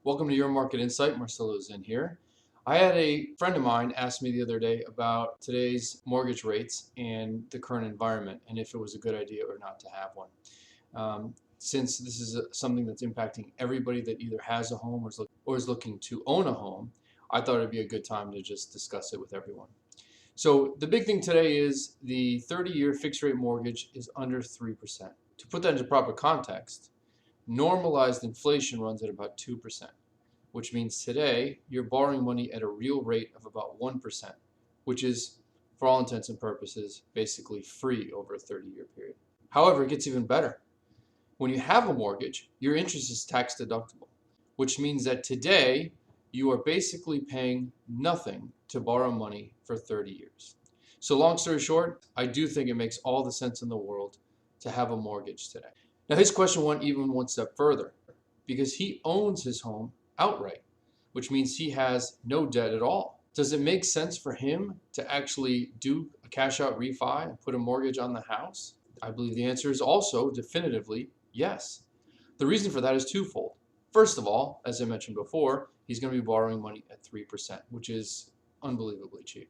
Welcome to Your Market Insight. Marcelo Zen here. I had a friend of mine ask me the other day about today's mortgage rates and the current environment and if it was a good idea or not to have one. Since this is something that's impacting everybody that either has a home or is looking to own a home, I thought it'd be a good time to just discuss it with everyone. So the big thing today is the 30-year fixed rate mortgage is under 3%. To put that into proper context, normalized inflation runs at about 2%, which means today you're borrowing money at a real rate of about 1%, which is, for all intents and purposes, basically free over a 30-year period. However, it gets even better. When you have a mortgage, your interest is tax deductible, which means that today you are basically paying nothing to borrow money for 30 years. So long story short, I do think it makes all the sense in the world to have a mortgage today. Now his question went even one step further because he owns his home outright, which means he has no debt at all. Does it make sense for him to actually do a cash out refi and put a mortgage on the house? I believe the answer is also definitively yes. The reason for that is twofold. First of all, as I mentioned before, he's going to be borrowing money at 3%, which is unbelievably cheap.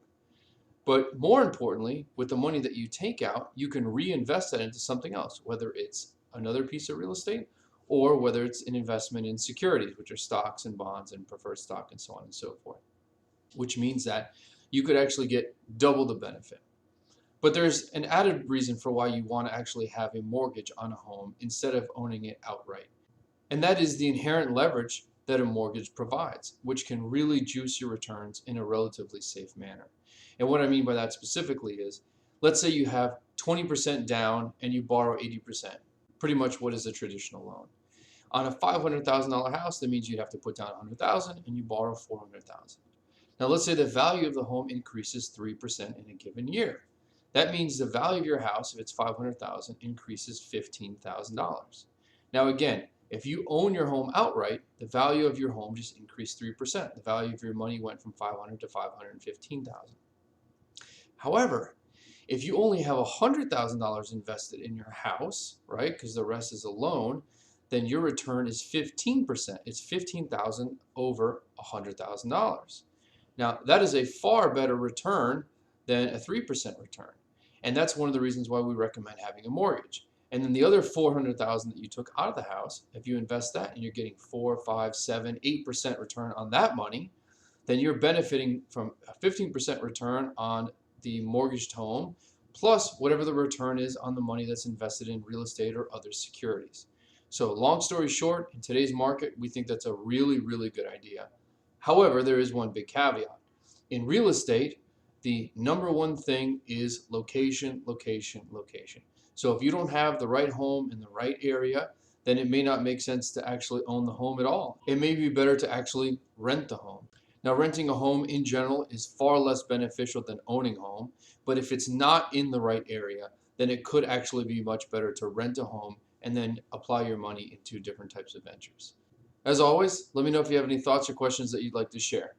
But more importantly, with the money that you take out, you can reinvest that into something else, whether it's another piece of real estate or whether it's an investment in securities, which are stocks and bonds and preferred stock and so on and so forth, which means that you could actually get double the benefit. But there's an added reason for why you want to actually have a mortgage on a home instead of owning it outright. And that is the inherent leverage that a mortgage provides, which can really juice your returns in a relatively safe manner. And what I mean by that specifically is, let's say you have 20% down and you borrow 80%, pretty much what is a traditional loan. On a $500,000 house, that means you'd have to put down $100,000 and you borrow $400,000. Now let's say the value of the home increases 3% in a given year. That means the value of your house, if it's $500,000, increases $15,000. Now again, if you own your home outright, the value of your home just increased 3%. The value of your money went from $500,000 to $515,000. However, if you only have $100,000 invested in your house, right, because the rest is a loan, then your return is 15%. It's $15,000 over $100,000. Now, that is a far better return than a 3% return. And that's one of the reasons why we recommend having a mortgage. And then the other $400,000 that you took out of the house, if you invest that and you're getting 4, 5, 7, 8% return on that money, then you're benefiting from a 15% return on the mortgaged home, plus whatever the return is on the money that's invested in real estate or other securities. So long story short, in today's market, we think that's a really, really good idea. However, there is one big caveat. In real estate, the number one thing is location, location, location. So if you don't have the right home in the right area, then it may not make sense to actually own the home at all. It may be better to actually rent the home. Now, renting a home in general is far less beneficial than owning a home, but if it's not in the right area, then it could actually be much better to rent a home and then apply your money into different types of ventures. As always, let me know if you have any thoughts or questions that you'd like to share.